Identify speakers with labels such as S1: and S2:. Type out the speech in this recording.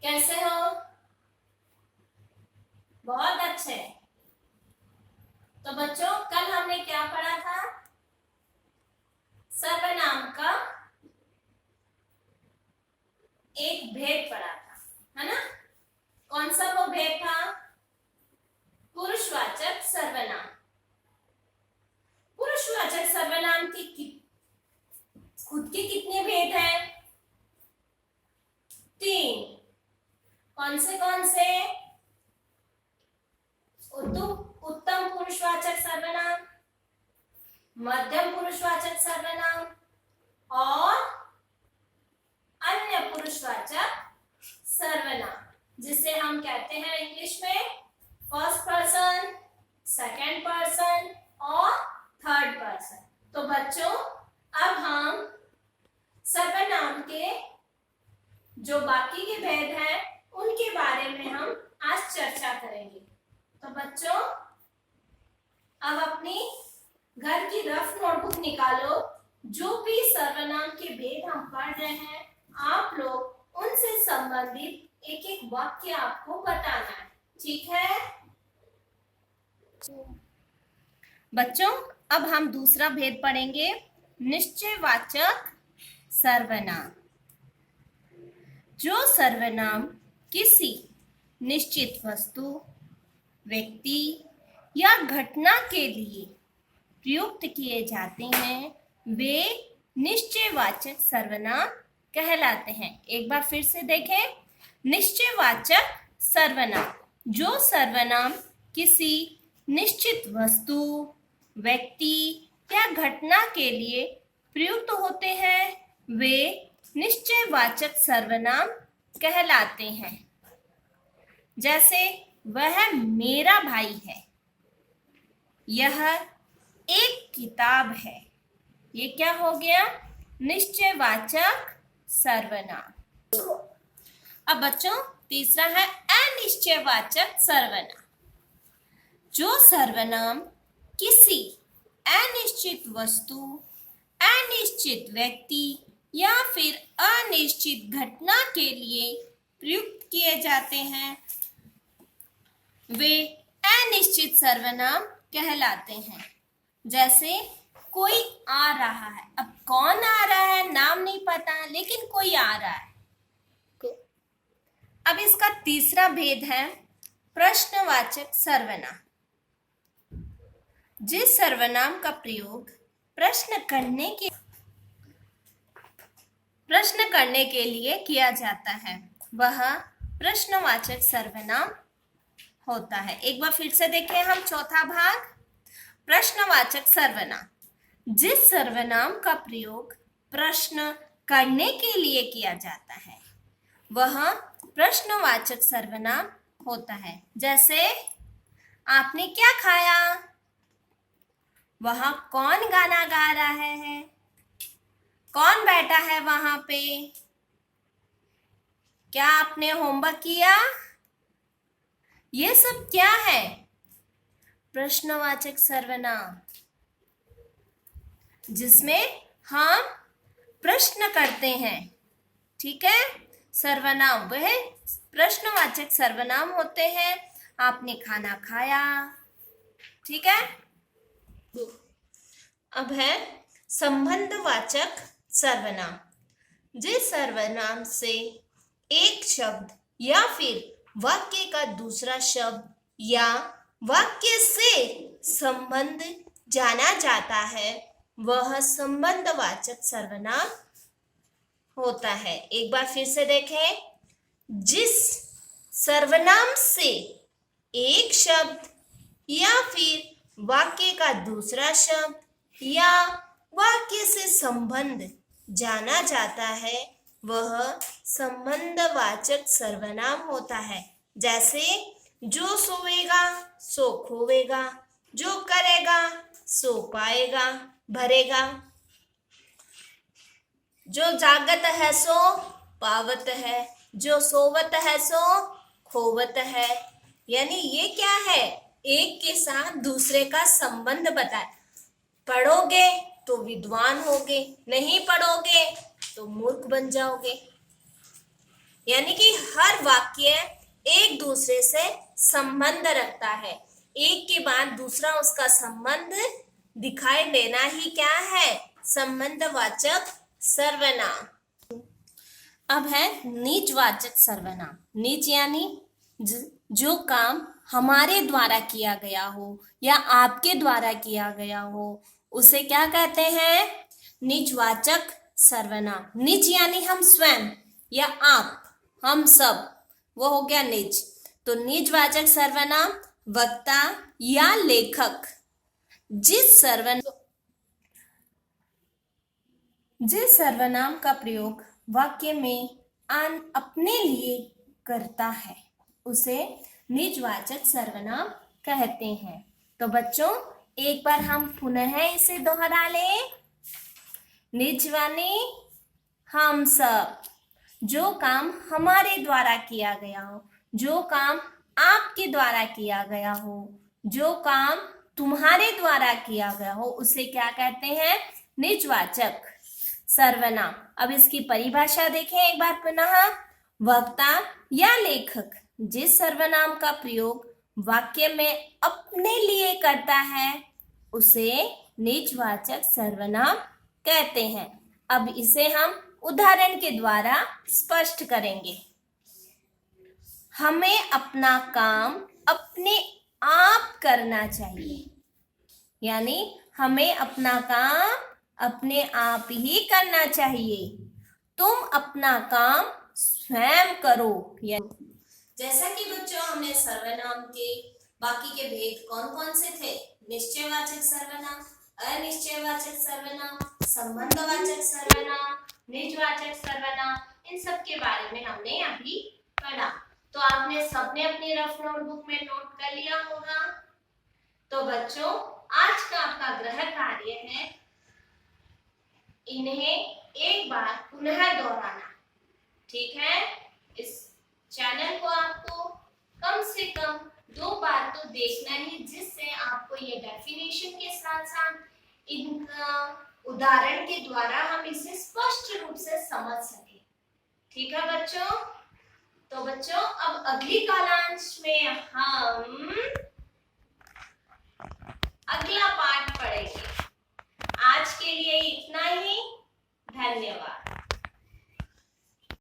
S1: कैसे हो? बहुत अच्छे। तो बच्चों, कल हमने क्या पढ़ा था? सर्वनाम का एक भेद पढ़ा था, है ना? कौन सा वो भेद था? पुरुषवाचक सर्वनाम। पुरुषवाचक सर्वनाम की खुद के कितने भेद हैं? 3। कौन से? उत्तम पुरुषवाचक सर्वनाम, मध्यम पुरुषवाचक सर्वनाम और अन्य पुरुषवाचक सर्वनाम, जिसे हम कहते हैं इंग्लिश में फर्स्ट पर्सन, सेकंड पर्सन और थर्ड पर्सन। तो बच्चों, अब हम सर्वनाम के जो बाकी के भेद हैं उनके बारे में हम आज चर्चा करेंगे। तो बच्चों, अब अपनी घर की रफ नोटबुक निकालो। जो भी सर्वनाम के भेद हम पढ़ रहे हैं, आप लोग उनसे संबंधित एक एक वाक्य आपको बताना है, ठीक है बच्चों? अब हम दूसरा भेद पढ़ेंगे, निश्चयवाचक सर्वनाम। जो सर्वनाम किसी निश्चित वस्तु, व्यक्ति या घटना के लिए प्रयुक्त किए जाते हैं, वे निश्चयवाचक सर्वनाम कहलाते हैं। एक बार फिर से देखें, निश्चयवाचक सर्वनाम। जो सर्वनाम किसी निश्चित वस्तु, व्यक्ति या घटना के लिए प्रयुक्त होते हैं, वे निश्चयवाचक सर्वनाम कहलाते हैं। जैसे, वह मेरा भाई है, यह एक किताब है। ये क्या हो गया? निश्चयवाचक सर्वनाम। अब बच्चों, तीसरा है अनिश्चयवाचक सर्वनाम। जो सर्वनाम किसी अनिश्चित वस्तु, अनिश्चित व्यक्ति या फिर अनिश्चित घटना के लिए प्रयुक्त किए जाते हैं, वे अनिश्चित सर्वनाम कहलाते हैं। जैसे, कोई आ रहा है। अब कौन आ रहा है नाम नहीं पता, लेकिन कोई आ रहा है। अब इसका तीसरा भेद है प्रश्नवाचक सर्वनाम। जिस सर्वनाम का प्रयोग प्रश्न करने के लिए किया जाता है, वह प्रश्नवाचक सर्वनाम होता है। एक बार फिर से देखें हम चौथा भाग, प्रश्नवाचक सर्वनाम। जिस सर्वनाम का प्रयोग प्रश्न करने के लिए किया जाता है, वह प्रश्नवाचक सर्वनाम होता है। जैसे, आपने क्या खाया? वहां कौन गाना गा रहा है? कौन बैठा है वहां पे? क्या आपने होमवर्क किया? ये सब क्या है? प्रश्नवाचक सर्वनाम, जिसमें हम प्रश्न करते हैं, ठीक है? सर्वनाम वह प्रश्नवाचक सर्वनाम होते हैं। आपने खाना खाया, ठीक है? अब है संबंधवाचक सर्वनाम। जिस सर्वनाम से एक शब्द या फिर वाक्य का दूसरा शब्द या वाक्य से संबंध जाना जाता है, वह संबंधवाचक सर्वनाम होता है। एक बार फिर से देखें, जिस सर्वनाम से एक शब्द या फिर वाक्य का दूसरा शब्द या वाक्य से संबंध जाना जाता है, वह संबंधवाचक सर्वनाम होता है। जैसे, जो सोएगा सो खोवेगा, जो करेगा सो पाएगा भरेगा, जो जागत है सो पावत है, जो सोवत है सो खोवत है। यानी ये क्या है? एक के साथ दूसरे का संबंध बताए। पढ़ोगे तो विद्वान होगे, नहीं पढ़ोगे तो मूर्ख बन जाओगे। यानी कि हर वाक्य एक दूसरे से संबंध रखता है, एक के बाद दूसरा उसका संबंध दिखाई देना ही क्या है, संबंधवाचक सर्वनाम। अब है निजवाचक सर्वनाम। निज यानी जो काम हमारे द्वारा किया गया हो या आपके द्वारा किया गया हो, उसे क्या कहते हैं, निजवाचक सर्वनाम। निज यानी हम स्वयं या आप, हम सब, वो हो गया निज। तो निजवाचक सर्वनाम वक्ता या लेखक जिस सर्वनाम का प्रयोग वाक्य में अपने लिए करता है उसे निजवाचक सर्वनाम कहते हैं। तो बच्चों एक बार हम पुनः इसे दोहरा लें। निज यानी हम सब, जो काम हमारे द्वारा किया गया हो, जो काम आपके द्वारा किया गया हो, जो काम तुम्हारे द्वारा किया गया हो, उसे क्या कहते हैं, निजवाचक सर्वनाम। अब इसकी परिभाषा देखें एक बार पुनः। वक्ता या लेखक जिस सर्वनाम का प्रयोग वाक्य में अपने लिए करता है उसे निजवाचक सर्वनाम कहते हैं। अब इसे हम उदाहरण के द्वारा स्पष्ट करेंगे। हमें अपना काम अपने आप करना चाहिए, यानी हमें अपना काम अपने आप ही करना चाहिए। तुम अपना काम स्वयं करो। जैसा कि बच्चों हमने सर्वनाम के बाकी के भेद कौन कौन से थे, निश्चयवाचक सर्वनाम, अनिश्चयवाचक सर्वनाम, संबंधवाचक सर्वनाम, निजवाचक सर्वनाम, इन सब के बारे में हमने अभी पढ़ा। तो आपने सबने अपनी रफ नोटबुक में नोट कर लिया होगा। तो बच्चों आज का आपका गृह कार्य है इन्हें एक बार पुनः दोहराना, ठीक है। इस चैनल को आपको कम से कम 2 बार तो देखना ही, जिससे आपको ये डेफिनेशन के साथ साथ इनका उदाहरण के द्वारा हम इसे स्पष्ट रूप से समझ सके, ठीक है बच्चों। तो बच्चों अब अगली कालांश में हम अगला पाठ पढ़ेंगे। आज के लिए इतना ही। धन्यवाद।